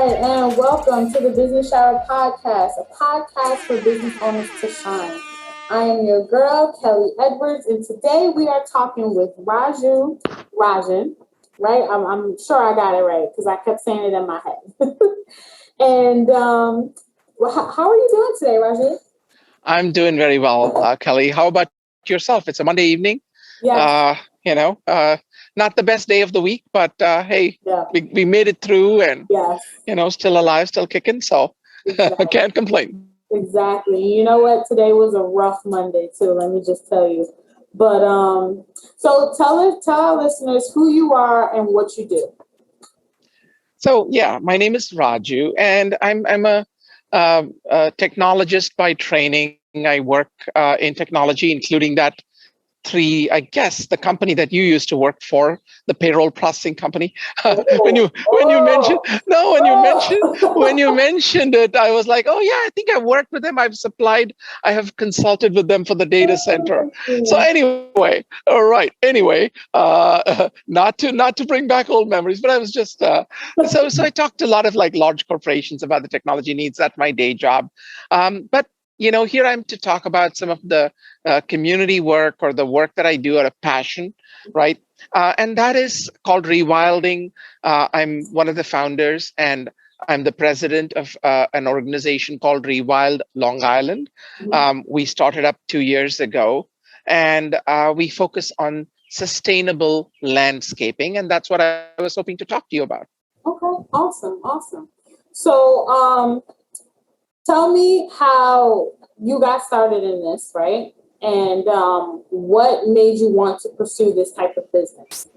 right, and welcome to the Business Shower Podcast, a podcast for business owners to shine. I am your girl, Kelly Edwards, and today we are talking with Raju Rajan, right? I'm sure I got it right because I kept saying it in my head. and well, how are you doing today, Raju? I'm doing very well, Kelly. How about yourself? It's a Monday evening. Yes, Uh, you know, not the best day of the week, but hey, yeah, we made it through and, yes, still alive, still kicking. So I exactly. can't complain. Exactly. You know what? Today was a rough Monday too. Let me just tell you. But so tell our listeners who you are and what you do. So yeah, my name is Raju, and I'm a technologist by training. I work in technology, including that three, I guess, the company that you used to work for, the payroll processing company. when Oh, you when you mentioned oh, no, when you oh. mentioned it, I was like, oh yeah, I think I've worked with them. I have consulted with them for the data center. So anyway, all right. Anyway, not to bring back old memories, but I was just so I talked to a lot of like large corporations about the technology needs at my day job, but here I'm to talk about some of the community work or the work that I do out of passion, right? And that is called rewilding. I'm one of the founders, and I'm the president of an organization called ReWild Long Island. We started up 2 years ago, and we focus on sustainable landscaping, and that's what I was hoping to talk to you about. Okay, awesome, awesome. So tell me how you got started in this, right? And what made you want to pursue this type of business?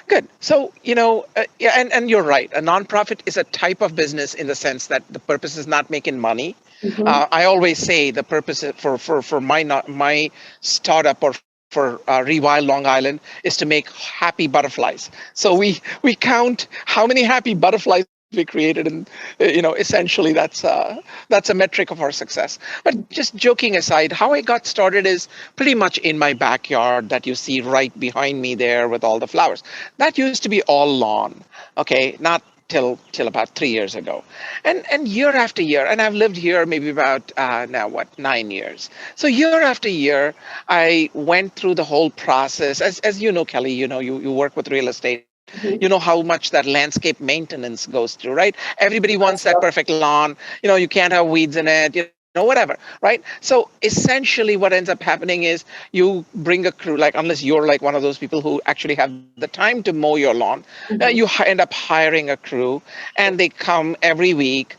Good. So, yeah, and you're right. A nonprofit is a type of business in the sense that the purpose is not making money. Mm-hmm. I always say the purpose for my startup or for Rewild Long Island is to make happy butterflies. So we count how many happy butterflies we created, and essentially that's a metric of our success. But just joking aside, how I got started is pretty much in my backyard that you see right behind me there with all the flowers. That used to be all lawn, okay, not till about 3 years ago, and year after year, and I've lived here maybe about now what 9 years. So year after year, I went through the whole process. As you know, Kelly, you work with real estate. You know Mm-hmm. how much that landscape maintenance goes through, right? Everybody wants That's that so. perfect lawn. You can't have weeds in it. Whatever, right? So essentially, what ends up happening is you bring a crew. Like, unless you're like one of those people who actually have the time to mow your lawn, Mm-hmm. end up hiring a crew, and they come every week.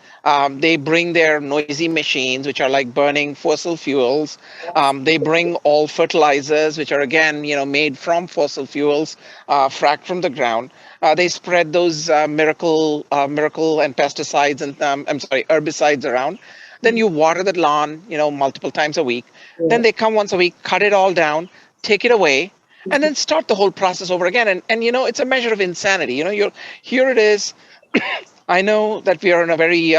They bring their noisy machines, which are like burning fossil fuels. Yes. They bring all fertilizers, which are again, made from fossil fuels, fracked from the ground. They spread those miracle and pesticides and I'm sorry, herbicides around. Then you water the lawn, multiple times a week. Then Yeah. they come once a week, cut it all down, take it away, and Mhm. then start the whole process over again. And it's a measure of insanity. You're here. It is. I know that we are in a very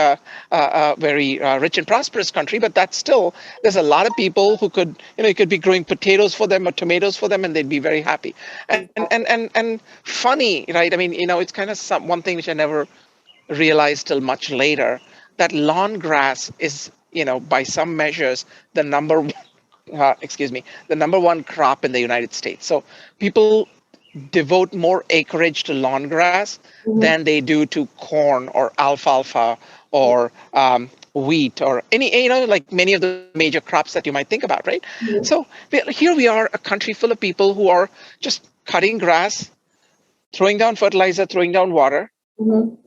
rich and prosperous country, but that's still there's a lot of people who could you could be growing potatoes for them or tomatoes for them, and they'd be very happy. And funny, right? I mean, it's kind of one thing which I never realized till much later, that lawn grass is by some measures the excuse me, the number one crop in the United States. So people devote more acreage to lawn grass Mhm. than they do to corn or alfalfa or wheat or any, like many of the major crops that you might think about, right? So Mhm. here we are, a country full of people who are just cutting grass, throwing down fertilizer, throwing down water, Mhm.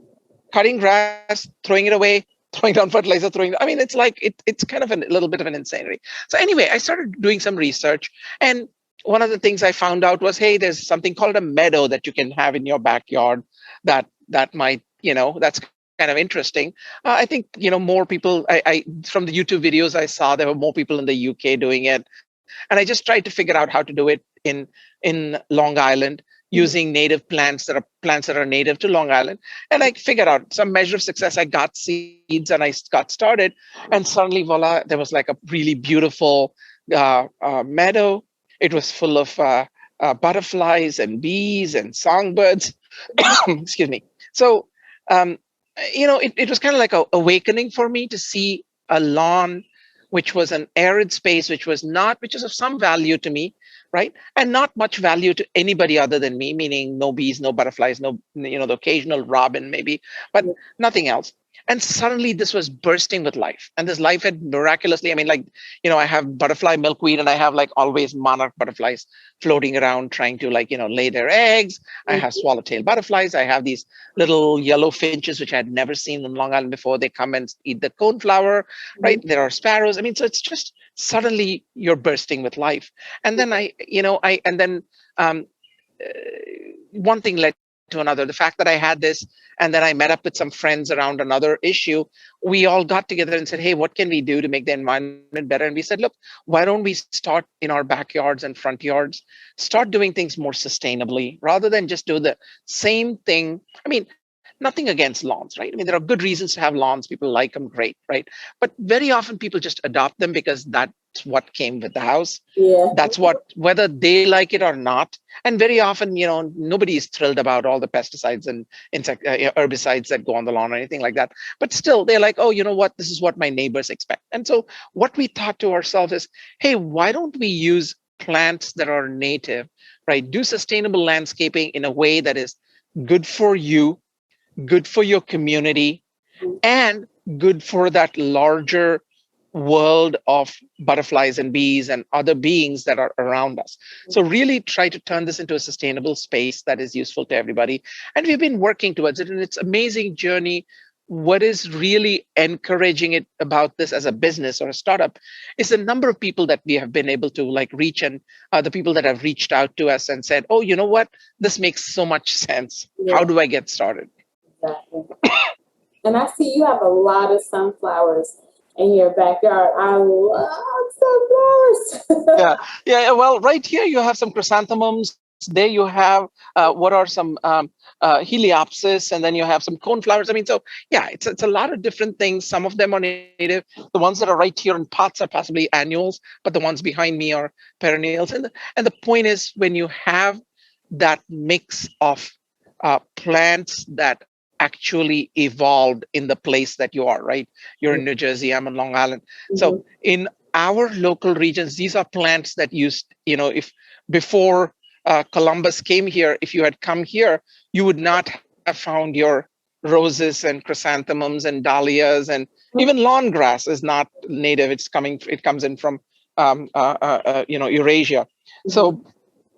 cutting grass, throwing it away, throwing down fertilizer, throwing. I mean, it's like it's kind of a little bit of an insanity. So anyway, I started doing some research, and one of the things I found out was, hey, there's something called a meadow that you can have in your backyard. That might, that's kind of interesting. I think more people. From the YouTube videos I saw, there were more people in the UK doing it, and I just tried to figure out how to do it in Long Island using native plants that are native to Long Island. And I figured out some measure of success. I got seeds and I got started, and suddenly, voila, there was like a really beautiful meadow. It was full of butterflies and bees and songbirds. Excuse me. So, um, it was kind of like a awakening for me to see a lawn which was an arid space, which is of some value to me, right? And not much value to anybody other than me, meaning no bees, no butterflies, no, the occasional robin maybe, but Yeah. nothing else. And suddenly this was bursting with life. And this life had miraculously, I mean, like, I have butterfly milkweed and I have like always monarch butterflies floating around trying to like, lay their eggs. I have Mhm. swallowtail butterflies. I have these little yellow finches, which I had never seen in Long Island before. They come and eat the coneflower, right? Mhm. There are sparrows. I mean, so it's just suddenly you're bursting with life. And then um, uh, one thing led to another. The fact that I had this, and then I met up with some friends around another issue. We all got together and said, "Hey, what can we do to make the environment better?" And we said, "Look, why don't we start in our backyards and front yards, start doing things more sustainably, rather than just do the same thing." I mean, nothing against lawns, right? I mean, there are good reasons to have lawns. People like them, great, right? But very often people just adopt them because that's what came with the house. Yeah. That's what, whether they like it or not. And very often, nobody is thrilled about all the pesticides and herbicides that go on the lawn or anything like that. But still, they're like, oh, you know what? This is what my neighbors expect. And so, what we thought to ourselves is, hey, why don't we use plants that are native, right? Do sustainable landscaping in a way that is good for you, good for your community, and good for that larger world of butterflies and bees and other beings that are around us. So, really try to turn this into a sustainable space that is useful to everybody. And we've been working towards it, and it's an amazing journey. What is really encouraging it about this as a business or a startup is the number of people that we have been able to like reach, and the people that have reached out to us and said, oh, you know what, this makes so much sense. How Yeah. do I get started? Exactly. And I see you have a lot of sunflowers in your backyard. I love sunflowers. Yeah, yeah. Well, right here you have some chrysanthemums. There you have what are some heliopsis, and then you have some coneflowers. I mean, so yeah, it's a lot of different things. Some of them are native. The ones that are right here in pots are possibly annuals, but the ones behind me are perennials. And the point is, when you have that mix of plants that actually evolved in the place that you are, right? You're in New Jersey, I'm in Long Island. So Mhm. in our local regions, these are plants that used, if before Columbus came here, if you had come here, you would not have found your roses and chrysanthemums and dahlias, and even lawn grass is not native. It comes in from Eurasia. Mhm. So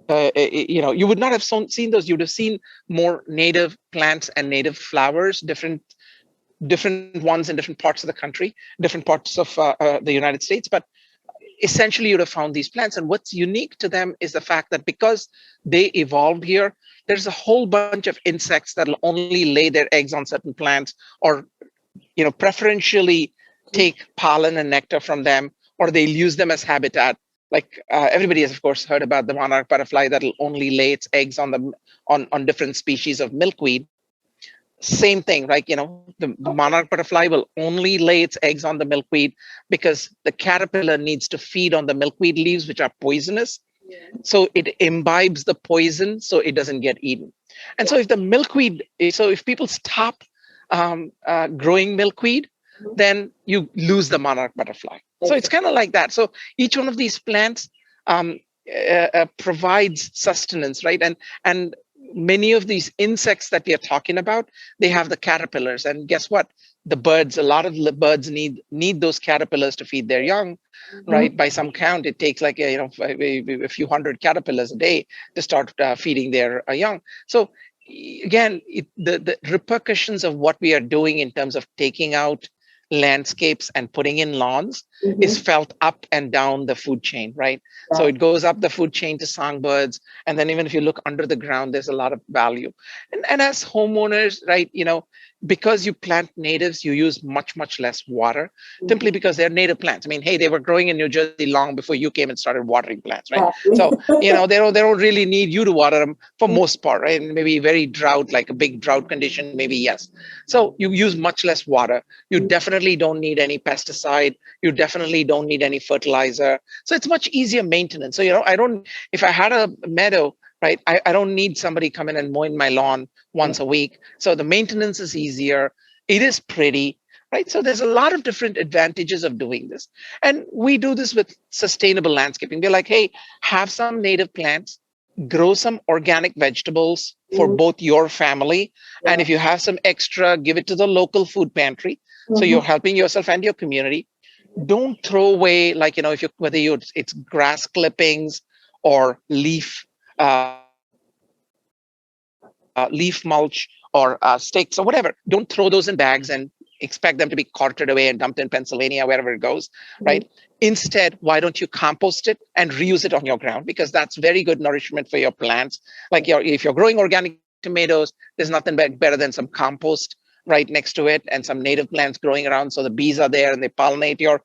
you would not have seen those. You would have seen more native plants and native flowers, different ones in different parts of the country, different parts of the United States. But essentially, you'd have found these plants. And what's unique to them is the fact that because they evolved here, there's a whole bunch of insects that'll only lay their eggs on certain plants, or preferentially take pollen and nectar from them, or they'll use them as habitat. Like everybody has, of course, heard about the monarch butterfly that'll only lay its eggs on different species of milkweed. Same thing, right? The monarch butterfly will only lay its eggs on the milkweed because the caterpillar needs to feed on the milkweed leaves, which are poisonous. Yeah. So it imbibes the poison so it doesn't get eaten. And so if people stop growing milkweed, Mhm. then you lose the monarch butterfly. So it's Exactly. kind of like that. So each one of these plants um, provides sustenance, right? And many of these insects that we are talking about, they have the caterpillars. And guess what? The birds, a lot of the birds need those caterpillars to feed their young, Mhm. right? By some count, it takes like a few hundred caterpillars a day to start feeding their young. So again, the repercussions of what we are doing in terms of taking out landscapes and putting in lawns is Mhm. felt up and down the food chain, right? So it Exactly. goes up the food chain to songbirds, and then even if you look under the ground, there's a lot of value. And as homeowners, right, because you plant natives, you use much less water, Mhm. simply because they're native plants. I mean, hey, they were growing in New Jersey long before you came and started watering plants, right? Exactly. So they don't really need you to water them for most part, right? And maybe very drought, like a big drought condition, maybe yes. So you use much less water. You definitely don't need any pesticide. You definitely don't need any fertilizer. So it's much easier maintenance. So I don't, if I had a meadow, right, I don't need somebody come in and mowing my lawn once a week. So the maintenance is easier. It is pretty, right? So there's a lot of different advantages of doing this. And we do this with sustainable landscaping. We're like, hey, have some native plants, grow some organic vegetables for Mhm. both your family. And Yeah. if you have some extra, give it to the local food pantry. So Mhm. you're helping yourself and your community. Don't throw away, like, if you, whether you, it's grass clippings or leaf mulch or sticks or whatever. Don't throw those in bags and expect them to be carted away and dumped in Pennsylvania, wherever it goes, right? Mhm. Instead, why don't you compost it and reuse it on your ground? Because that's very good nourishment for your plants. Like if you're growing organic tomatoes, there's nothing better than some compost right next to it and some native plants growing around. So the bees are there and they pollinate your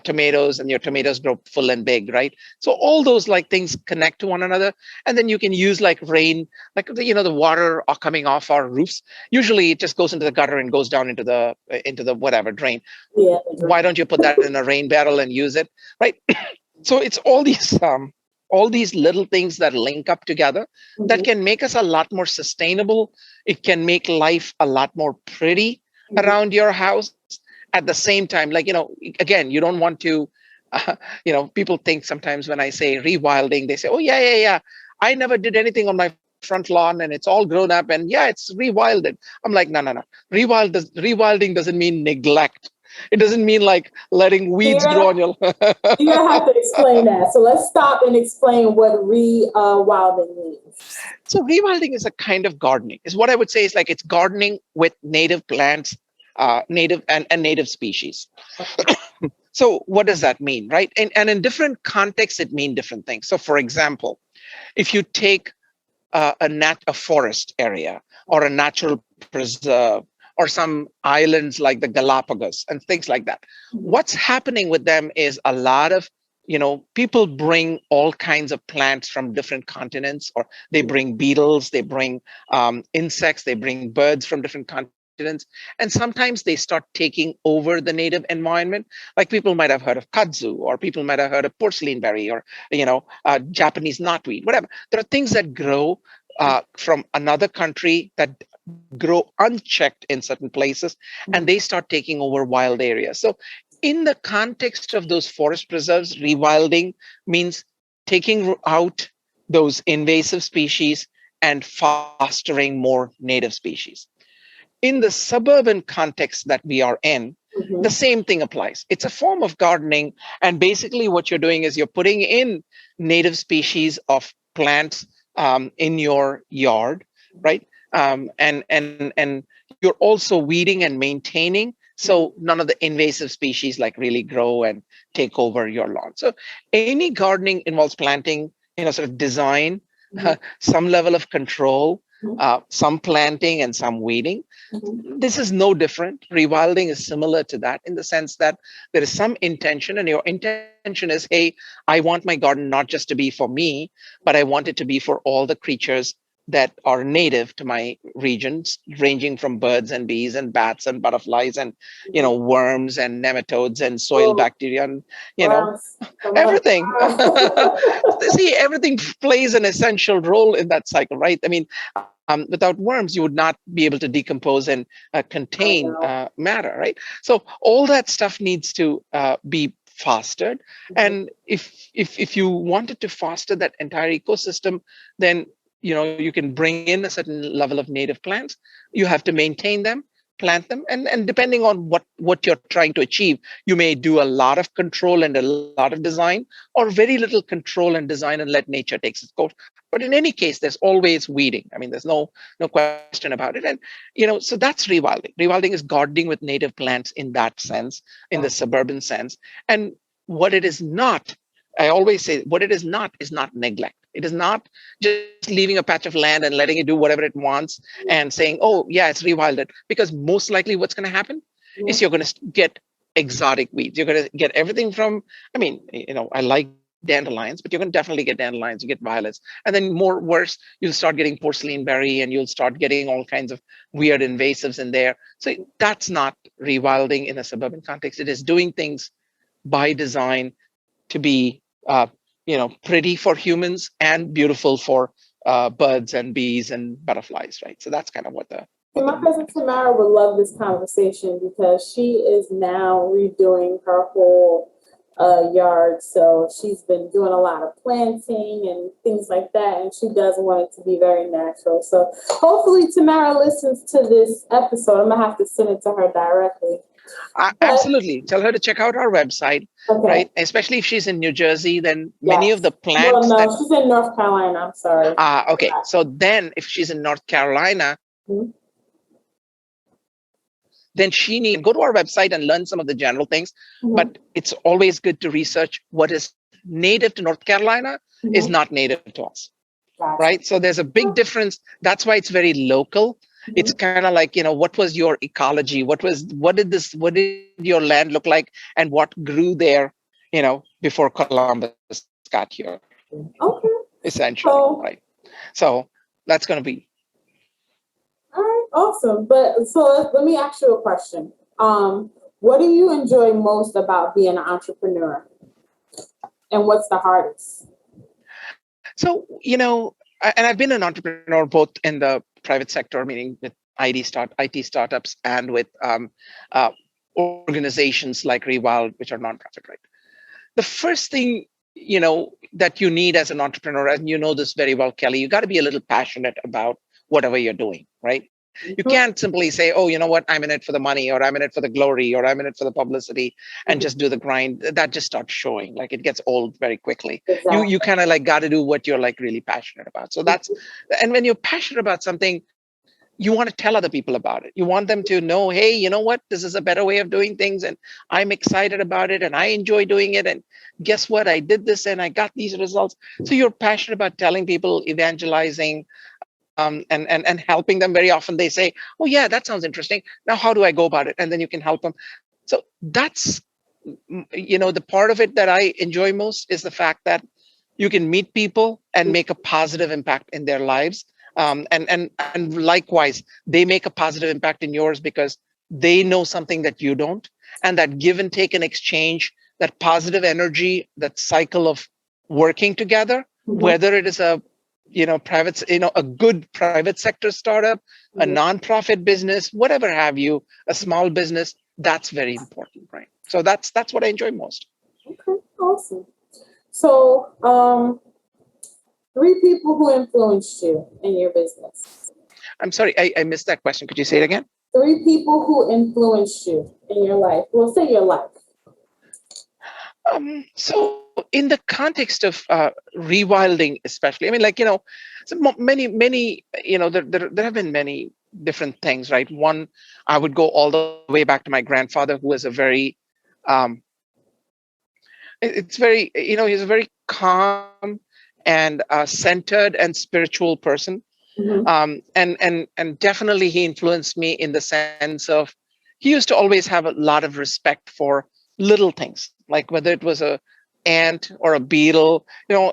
tomatoes, and your tomatoes grow full and big, right? So all those like things connect to one another. And then you can use like rain, like the water coming off our roofs. Usually it just goes into the gutter and goes down into the whatever drain. Yeah. Why don't you put that in a rain barrel and use it, right? So it's all these little things that link up together that Mhm. can make us a lot more sustainable. It can make life a lot more pretty Mhm. around your house. At the same time, like, again, you don't want to people think sometimes when I say rewilding, they say, oh yeah, yeah, yeah, I never did anything on my front lawn and it's all grown up and yeah, it's rewilded. I'm like, no, no, no. Rewilding doesn't mean neglect. It doesn't mean like letting So weeds grow on your you're gonna have to explain that. So let's stop and explain what rewilding means. So rewilding is a kind of gardening. Is what I would say is like it's gardening with native plants, native and native species. So what does that mean, right? And in different contexts, it means different things. So for example, if you take a forest area or a natural preserve or some islands like the Galapagos and things like that, Mhm. what's happening with them is a lot of people bring all kinds of plants from different continents, or they bring beetles, they bring insects, they bring birds from different continents, and sometimes they start taking over the native environment. Like people might have heard of kudzu, or people might have heard of porcelain berry, or Japanese knotweed, whatever. There are things that grow from another country that grow unchecked in certain places, and they start taking over wild areas. So in the context of those forest preserves, rewilding means taking out those invasive species and fostering more native species. In the suburban context that we are in, the Mhm. same thing applies. It's a form of gardening. And basically, what you're doing is you're putting in native species of plants in your yard, right? And you're also weeding and maintaining, so none of the invasive species like really grow and take over your lawn. So any gardening involves planting, sort of design, Mhm. some level of control, Mhm. some planting and some weeding. Mhm. This is no different. Rewilding is similar to that in the sense that there is some intention, and your intention is, hey, I want my garden not just to be for me, but I want it to be for all the creatures that are native to my regions, ranging from birds and bees and bats and butterflies and Mhm. worms and nematodes and soil Oh, bacteria and you know worms. Come on. everything. See, everything plays an essential role in that cycle, right? I mean, without worms, you would not be able to decompose and I contain know. matter, right? So all that stuff needs to be fostered. Mhm. And if you wanted to foster that entire ecosystem, then you can bring in a certain level of native plants. You have to maintain them, plant them, and depending on what you're trying to achieve, you may do a lot of control and a lot of design, or very little control and design and let nature take its course. But in any case, there's always weeding. I mean, there's no question about it. And so that's rewilding. Rewilding is gardening with native plants in that sense, in the suburban sense. And what it is not, I always say, what it is not neglect. It is not just leaving a patch of land and letting it do whatever it wants and saying, oh yeah, it's rewilded. Because most likely what's going to happen is Mhm. you're going to get exotic weeds. You're going to get everything from, I mean, I like dandelions, but you're going to definitely get dandelions, you get violets. And then more worse, you'll start getting porcelain berry, and you'll start getting all kinds of weird invasives in there. So that's not rewilding in a suburban context. It is doing things by design to be, pretty for humans and beautiful for birds and bees and butterflies, right? So that's kind of what the And my cousin Tamara would love this conversation because she is now redoing her whole yard. So she's been doing a lot of planting and things like that, and she does want it to be very natural. So hopefully Tamara listens to this episode. I'm gonna have to send it to her directly. Absolutely. Tell her to check out our website, Okay. right? Especially if she's in New Jersey, then many Yes. of the Well, plants no, that. she's in North Carolina. I'm sorry. Okay. So then if she's in North Carolina, Mhm. then she needs to go to our website and learn some of the general things. Mhm. But it's always good to research what is native to North Carolina is Mhm. not native to us, Gotcha. right? So there's a big difference. That's why it's very local. It's Mhm. kind of like, what was your ecology? What did your land look like? And what grew there, before Columbus got here, Okay. essentially, So, right? So that's going to be. all right, awesome. But so let me ask you a question. What do you enjoy most about being an entrepreneur, and what's the hardest? So, and I've been an entrepreneur both in the private sector, meaning with IT startups, and with uh, organizations like ReWild, which are nonprofit, right? The first thing, that you need as an entrepreneur, and you know this very well, Kelly, you got to be a little passionate about whatever you're doing, right? You Mhm. can't simply say, oh, you know what, I'm in it for the money, or I'm in it for the glory, or I'm in it for the publicity, and just do the grind. That just starts showing. Like, it gets old very quickly. Exactly. You kind of like got to do what you're like really passionate about. So that's, and when you're passionate about something, you want to tell other people about it. You want them to know, hey, you know what, this is a better way of doing things, and I'm excited about it, and I enjoy doing it, and guess what, I did this and I got these results. So you're passionate about telling people, evangelizing, and helping them. Very often they say, oh yeah, that sounds interesting, now how do I go about it? And then you can help them. So that's, the part of it that I enjoy most is the fact that you can meet people and make a positive impact in their lives. And likewise, they make a positive impact in yours because they know something that you don't. And that give and take and exchange, that positive energy, that cycle of working together, Mhm. whether it is a private, a good private sector startup, a Mhm. nonprofit business, whatever have you, a small business, that's very important, right? So that's what I enjoy most. Okay, awesome. So, three people who influenced you in your business. I'm sorry, I missed that question. Could you say it again? Three people who influenced you in your life. Well, say your life. So in the context of rewilding, especially, I mean, like, so many, there have been many different things, right? One, I would go all the way back to my grandfather, who was a very, um, it's very, he's a very calm and centered and spiritual person. Mm-hmm. And definitely he influenced me in the sense of, he used to always have a lot of respect for little things, like whether it was a ant or a beetle. Yeah,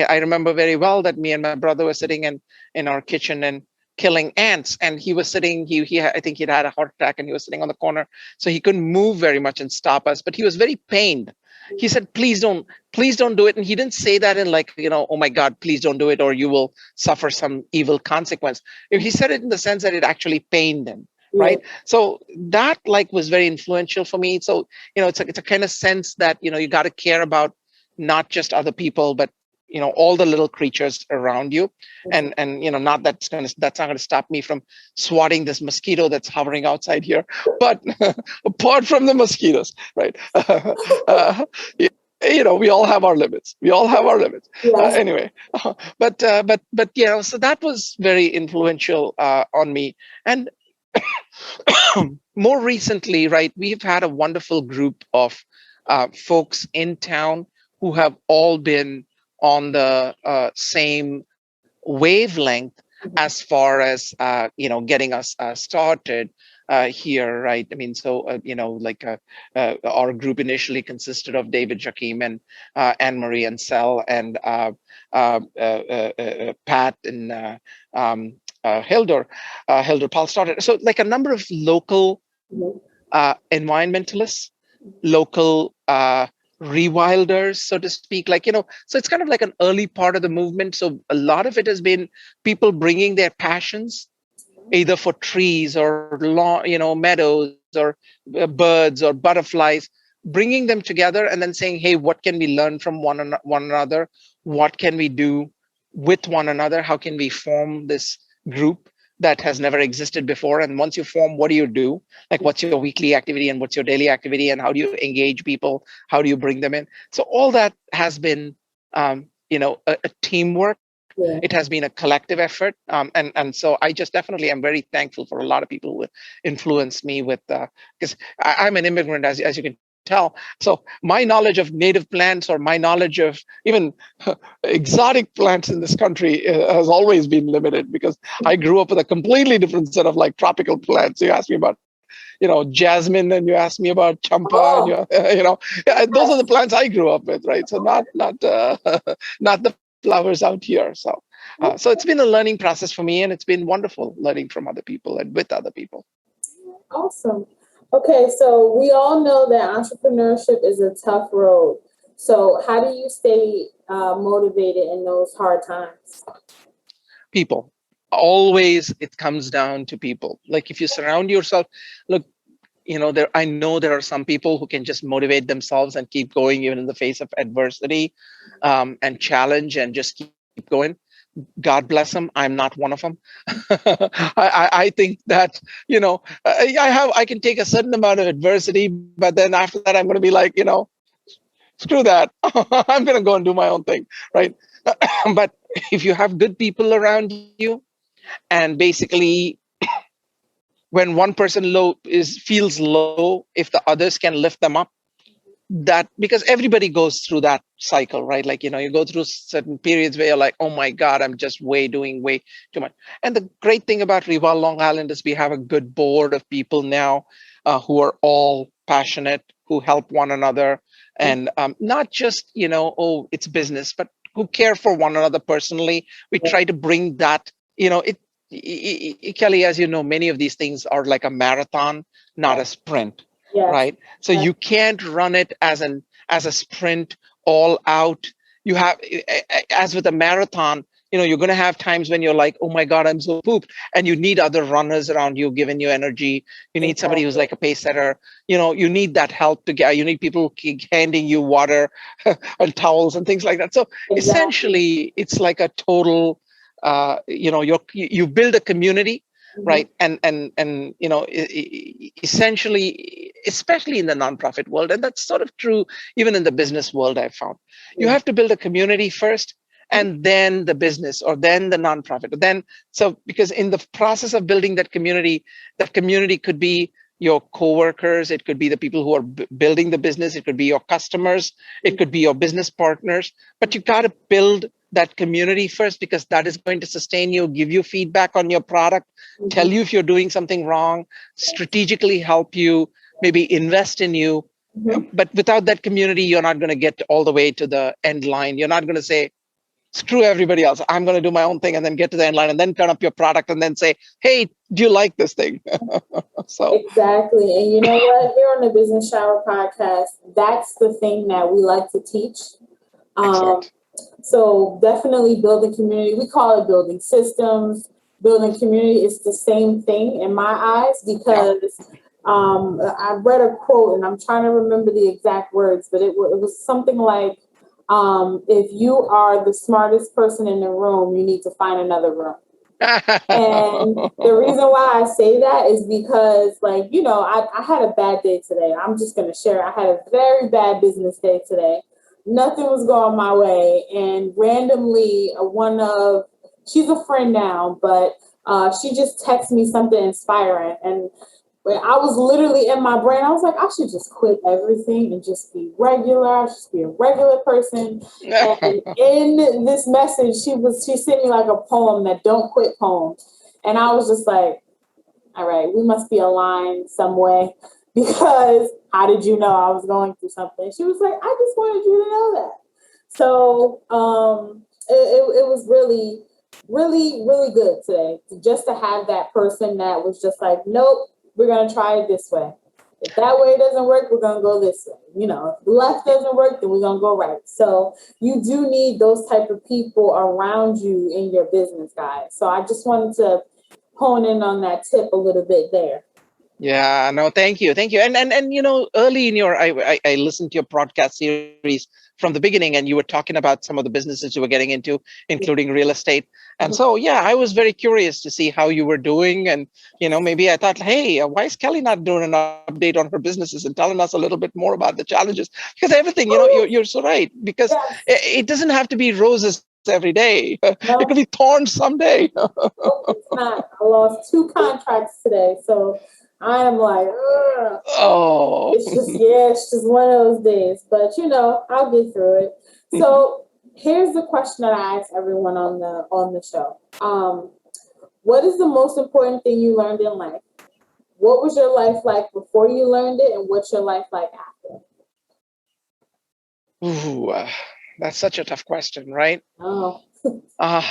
I remember very well that me and my brother were sitting in our kitchen and killing ants, and he was sitting, I think he'd had a heart attack, and he was sitting on the corner, so he couldn't move very much and stop us, but he was very pained. He said, please don't do it. And he didn't say that in like, oh my God, please don't do it, or you will suffer some evil consequence. He said it in the sense that it actually pained him, right? So that like was very influential for me. So, it's a kind of sense that, you got to care about not just other people, but all the little creatures around you. And not that's not going to stop me from swatting this mosquito that's hovering outside here, but apart from the mosquitoes, right? We all have our limits. We all have our limits. Yes. Anyway, but so that was very influential on me. And more recently, right, we've had a wonderful group of folks in town who have all been on the same wavelength as far as getting us started here, right? I mean, so our group initially consisted of David, Jakim, and Anne Marie and Sel, and Pat, and Hildur. Hildur Paul started. So like a number of local environmentalists, local rewilders, so to speak, like, so it's kind of like an early part of the movement. So a lot of it has been people bringing their passions either for trees or meadows or birds or butterflies, bringing them together and then saying, hey, what can we learn from one another? What can we do with one another? How can we form this group that has never existed before? And once you form, what do you do? Like, what's your weekly activity and what's your daily activity, and how do you engage people? How do you bring them in? So all that has been a teamwork. Yeah. It has been a collective effort, and so I just definitely am very thankful for a lot of people who influenced me with, because I'm an immigrant, as you can tell. So my knowledge of native plants, or my knowledge of even exotic plants in this country, has always been limited, because I grew up with a completely different set of like tropical plants. You asked me about jasmine, and you asked me about champa, and Oh, those are the plants I grew up with, right? So not not the flowers out here. So it's been a learning process for me, and it's been wonderful learning from other people and with other people. awesome. Okay, so we all know that entrepreneurship is a tough road. So, how do you stay motivated in those hard times? People. Always it comes down to people. Like, if you surround yourself, look, there, I know there are some people who can just motivate themselves and keep going even in the face of adversity, and challenge, and just keep going. God bless them. I'm not one of them. I think that, I can take a certain amount of adversity, but then after that I'm going to be like, screw that. I'm going to go and do my own thing, right? But if you have good people around you, and basically when one person feels low, if the others can lift them up, that, because everybody goes through that cycle, right? Like, you go through certain periods where you're like, oh my God, I'm just doing way too much. And the great thing about ReWild Long Island is we have a good board of people now, who are all passionate, who help one another, and not just, oh, it's business, but who care for one another personally. We try to bring that, Kelly, as you know, many of these things are like a marathon, not a sprint, Yes. right? So you can't run it as a sprint all out. You have, as with a marathon, you're going to have times when you're like, oh my God, I'm so pooped, and you need other runners around you giving you energy. You need somebody who's like a pace setter. You need that help to get. You need people handing you water and towels and things like that. So essentially, it's like a total. You build a community, right? And essentially, especially in the nonprofit world, and that's sort of true even in the business world, I've found, you have to build a community first, and then the business, or then the nonprofit, so because in the process of building that community could be your coworkers, it could be the people who are building the business, it could be your customers, it could be your business partners, but you got to build that community first, because that is going to sustain you, give you feedback on your product, tell you if you're doing something wrong, strategically help you, maybe invest in you. But without that community, you're not going to get all the way to the end line. You're not going to say, screw everybody else, I'm going to do my own thing, and then get to the end line, and then turn up your product, and then say, hey, do you like this thing? So Exactly. And you know what? Here on the Business Shower podcast, that's the thing that we like to teach. excellent. So definitely building community. We call it building systems, building community. It's the same thing in my eyes, because I read a quote, and I'm trying to remember the exact words, but it was something like, if you are the smartest person in the room, you need to find another room. And the reason why I say that is because, like, I had a bad day today. I'm just going to share. I had a very bad business day today. Nothing was going my way. And randomly, she's a friend now, but she just texted me something inspiring. And I was literally in my brain, I was like, I should just quit everything and just be regular. I should be a regular person. And in this message, she sent me like a poem, that don't quit poem. And I was just like, all right, we must be aligned some way, because how did you know I was going through something? She was like, I just wanted you to know that. So it was really, really, really good today, just to have that person that was just like, nope, we're going to try it this way. If that way doesn't work, we're going to go this way. If the left doesn't work, then we're going to go right. So you do need those type of people around you in your business, guys. So I just wanted to hone in on that tip a little bit there. Yeah, no, thank you, thank you. And early in your, I listened to your podcast series from the beginning, and you were talking about some of the businesses you were getting into, including real estate. And Mhm. so, yeah, I was very curious to see how you were doing, and maybe I thought, hey, why is Kelly not doing an update on her businesses and telling us a little bit more about the challenges? Because everything, you're so right. Because Yes. it doesn't have to be roses every day. It could be No, thorns someday. nope, it's not. I lost 2 contracts today, so I am like, ugh. Oh. It's just one of those days. But I'll get through it. So here's the question that I ask everyone on the show. What is the most important thing you learned in life? What was your life like before you learned it, and what's your life like after? Ooh, that's such a tough question, right? Oh. Uh,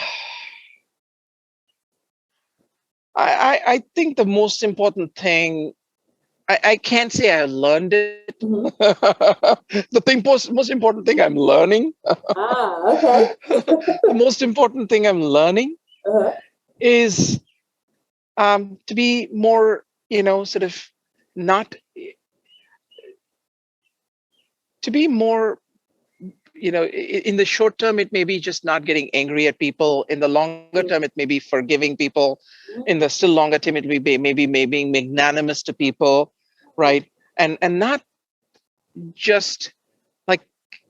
I think the most important thing, I can't say I learned it. Mhm. Most important thing I'm learning, Okay. the most important thing I'm learning Uh-huh. is to be more, sort of not, to be more, in the short term, it may be just not getting angry at people. In the longer term, it may be forgiving people. In the still longer term, it may be maybe being magnanimous to people, right? And not just like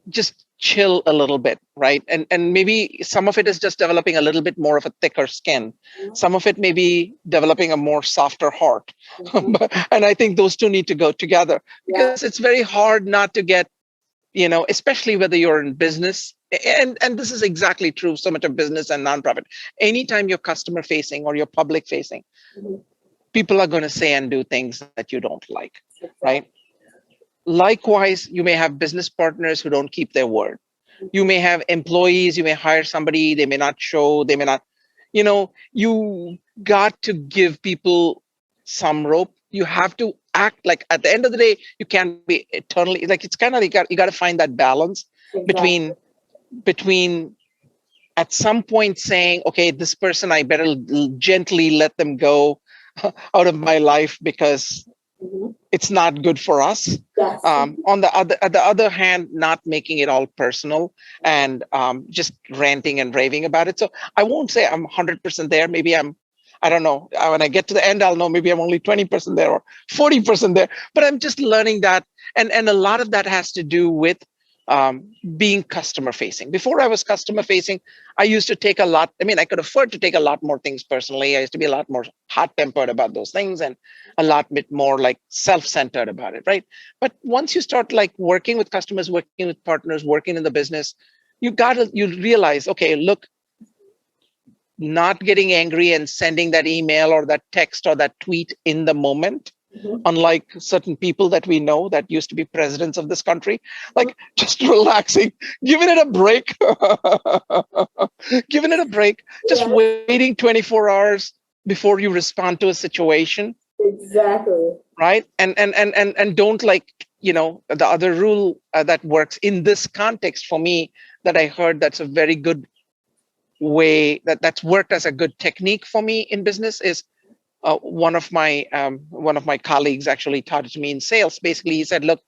just chill a little bit, right? And maybe some of it is just developing a little bit more of a thicker skin. Some of it may be developing a more softer heart. Mhm. And I think those two need to go together, Yeah. because it's very hard not to get, especially whether you're in business. And this is exactly true so much of business and nonprofit. Anytime you're customer facing or you're public facing, Mhm. people are going to say and do things that you don't like, right? Exactly. Likewise, you may have business partners who don't keep their word. You Mhm. may have employees, you may hire somebody, they may not show, they may not, you got to give people some rope. You have to act like, at the end of the day, you can't be eternally, like, it's kind of, you got to find that balance between Exactly. between at some point saying, okay, this person, I better gently let them go out of my life because Mhm. it's not good for us. Yes. At the other hand, not making it all personal and just ranting and raving about it. So I won't say I'm 100% there. Maybe I don't know. When I get to the end, I'll know maybe I'm only 20% there or 40% there. But I'm just learning that. And a lot of that has to do with being customer facing. Before I was customer facing, I used to take a lot. I mean, I could afford to take a lot more things personally. I used to be a lot more hot tempered about those things and a lot bit more like self-centered about it, right? But once you start like working with customers, working with partners, working in the business, you realize, okay, look, not getting angry and sending that email or that text or that tweet in the moment, Mhm. unlike certain people that we know that used to be presidents of this country, Mhm. like just relaxing, giving it a break, giving it a break, just Yes. waiting 24 hours before you respond to a situation, Exactly. right? And don't, like, the other rule that works in this context for me, that I heard, that's a very good way, that's worked as a good technique for me in business, is one of my colleagues actually taught it to me in sales. Basically, he said, look,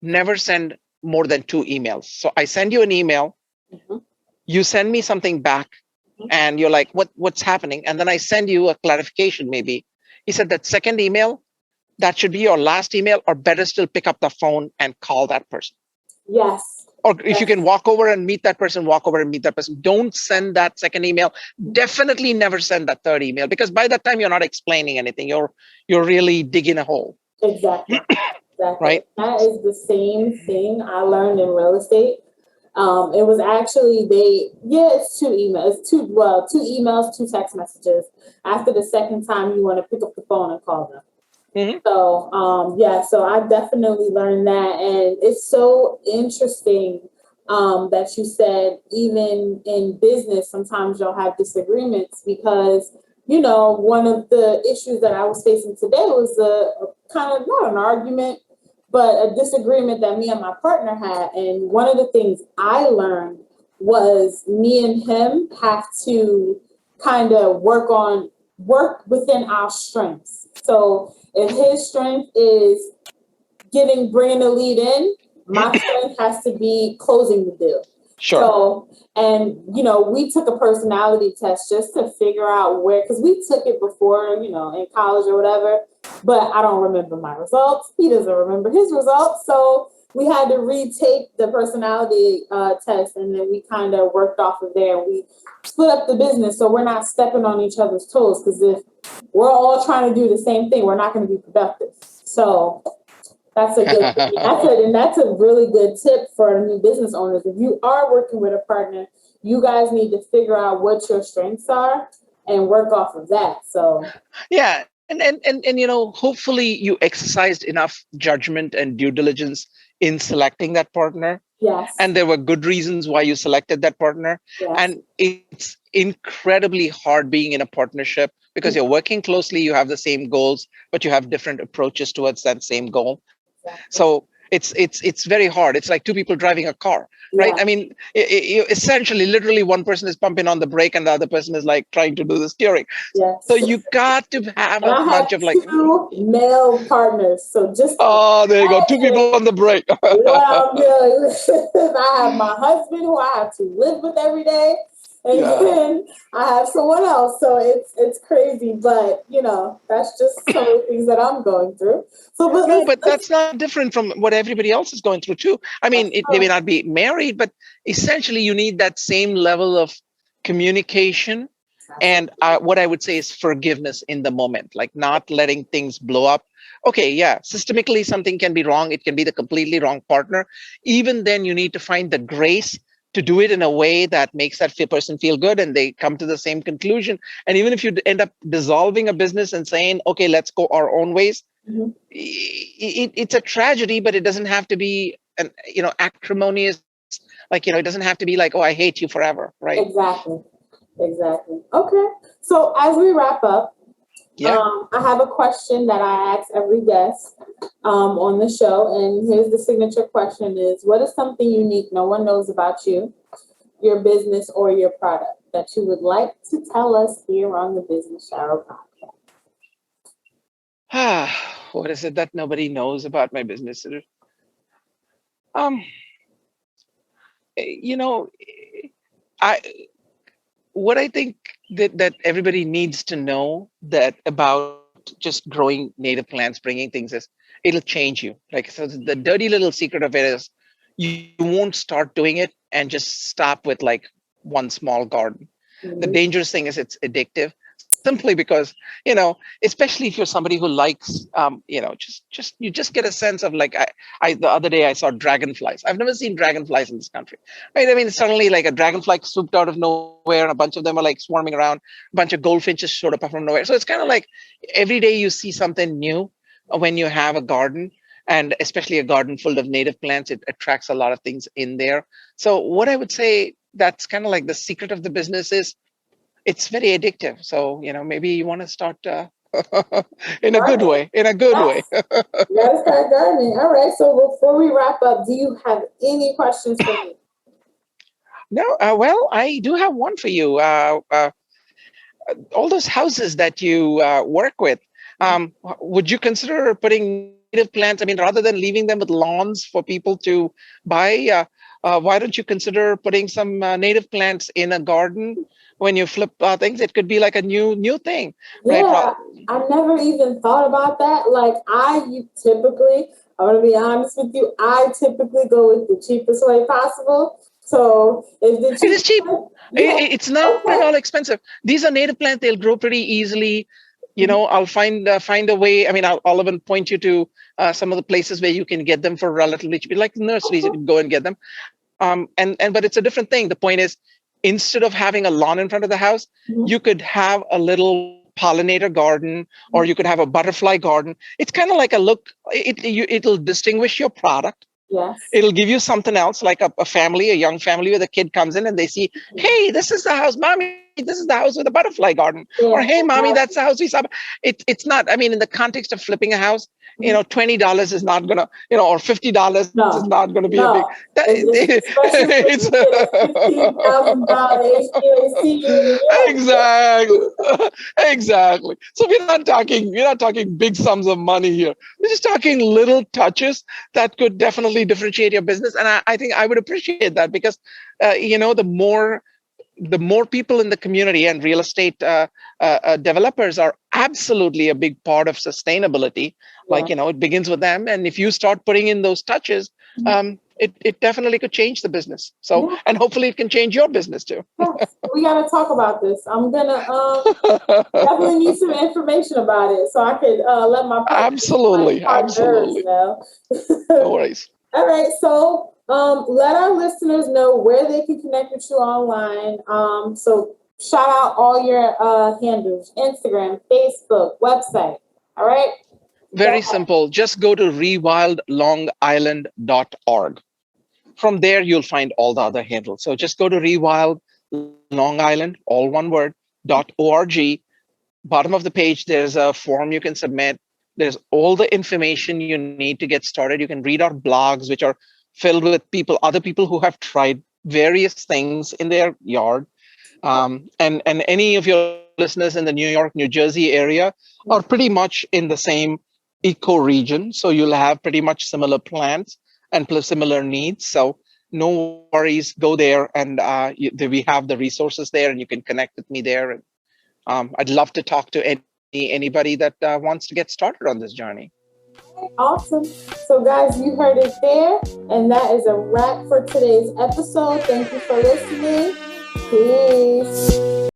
never send more than 2 emails. So I send you an email, Mhm. you send me something back, Mhm. and you're like, what's happening? And then I send you a clarification, maybe. He said that second email, that should be your last email, or better still, pick up the phone and call that person. Yes. Or if you can Yes. walk over and meet that person, walk over and meet that person. Don't send that second email. Definitely never send that third email, because by that time you're not explaining anything. You're really digging a hole, Exactly. Exactly. right? That is the same thing I learned in real estate. It was actually it's 2 emails, two emails, 2 text messages. After the second time, you want to pick up the phone and call them. Mm-hmm. So so I definitely learned that, and it's so interesting that you said even in business sometimes you'll have disagreements because one of the issues that I was facing today was a kind of not an argument but a disagreement that me and my partner had, and one of the things I learned was me and him have to kind of work on work within our strengths. So if his strength is bringing the lead in, my strength has to be closing the deal. Sure. So, and we took a personality test just to figure out where, because we took it before, in college or whatever, but I don't remember my results. He doesn't remember his results. So we had to retake the personality test, and then we kind of worked off of there. We split up the business so we're not stepping on each other's toes, because if we're all trying to do the same thing, we're not going to be productive. So that's a good that's a really good tip for new business owners. If you are working with a partner, you guys need to figure out what your strengths are and work off of that. So yeah, and hopefully you exercised enough judgment and due diligence in selecting that partner. yes. And there were good reasons why you selected that partner. Yes. And it's incredibly hard being in a partnership because you're working closely, you have the same goals, but you have different approaches towards that same goal. Exactly. So it's very hard. It's like two people driving a car, right? Yeah. I mean, essentially, literally, one person is pumping on the brake and the other person is like trying to do the steering. Yes. So you got to have And a I bunch have of like, two male partners. So just oh, there you go, two people on the brake. what I'm doing is I have my husband who I have to live with every day, and then I have someone else. So it's crazy, but that's just some of the things that I'm going through. So, But that's not different from what everybody else is going through too. I mean, they may not be married, but essentially you need that same level of communication. And what I would say is forgiveness in the moment, like not letting things blow up. Okay, yeah, systemically something can be wrong. It can be the completely wrong partner. Even then, you need to find the grace to do it in a way that makes that person feel good and they come to the same conclusion. And even if you end up dissolving a business and saying, okay, let's go our own ways, it's a tragedy, but it doesn't have to be an acrimonious, like, it doesn't have to be like, oh, I hate you forever, right? Exactly. Okay. So as we wrap up, Yeah. I have a question that I ask every guest on the show, and here's the signature question: is what is something unique no one knows about you, your business, or your product that you would like to tell us here on the Business Shower podcast? What is it that nobody knows about my business? I what I think that everybody needs to know that about just growing native plants, bringing things is it'll change you. Like, so the dirty little secret of it is you won't start doing it and just stop with like one small garden. The dangerous thing is it's addictive, simply because especially if you're somebody who likes just you just get a sense of like, I the other day I saw dragonflies. I've never seen dragonflies in this country, right? I mean, suddenly like a dragonfly swooped out of nowhere and a bunch of them are like swarming around, a bunch of goldfinches showed up from nowhere. So it's kind of like every day you see something new when you have a garden, and especially a garden full of native plants. It attracts a lot of things in there. So what I would say, that's kind of like the secret of the business, is it's very addictive. So, maybe you want to start in a good way, Let's start gardening. All right. So before we wrap up, do you have any questions for me? No. Well, I do have one for you. All those houses that you work with, would you consider putting native plants? I mean, rather than leaving them with lawns for people to buy, why don't you consider putting some native plants in a garden? When you flip things, it could be like a new thing, right? Yeah, I never even thought about that. Like I want to be honest with you, I typically go with the cheapest way possible. So if the It is cheap. It's not okay. at all expensive. These are native plants; they'll grow pretty easily. I'll find a way. I mean, I'll even point you to some of the places where you can get them for relatively cheap, like nurseries. You can go and get them. But it's a different thing. The point is, instead of having a lawn in front of the house, you could have a little pollinator garden, or you could have a butterfly garden. It's kind of like a look. It'll distinguish your product. Yes. It'll give you something else, like a family, a young family where the kid comes in and they see, hey, this is the house mommy this is the house with a butterfly garden. Or, hey, mommy, that's the house we saw. It's not, I mean, in the context of flipping a house, $20 is not gonna, or $50 is not gonna be a big. It's $15,000 HVAC. Exactly. Exactly. So we're not talking big sums of money here. We're just talking little touches that could definitely differentiate your business. And I think I would appreciate that because, the more people in the community, and real estate developers are absolutely a big part of sustainability. It begins with them. And if you start putting in those touches, it definitely could change the business. So, and hopefully it can change your business too. Yes, we got to talk about this. I'm going to definitely need some information about it so I could let my partners. Absolutely. Know. No worries. All right. So let our listeners know where they can connect with you online. So shout out all your handles: Instagram, Facebook, website. All right. Very simple. Just go to rewildlongisland.org. From there, you'll find all the other handles. So just go to ReWild Long Island, all one word, .org. Bottom of the page, there's a form you can submit. There's all the information you need to get started. You can read our blogs, which are filled with other people who have tried various things in their yard. And any of your listeners in the New York, New Jersey area are pretty much in the same eco region. So you'll have pretty much similar plants and similar needs. So no worries, go there, and we have the resources there, and you can connect with me there. And I'd love to talk to anybody that wants to get started on this journey. Awesome. So guys, you heard it there, and that is a wrap for today's episode. Thank you for listening. Peace.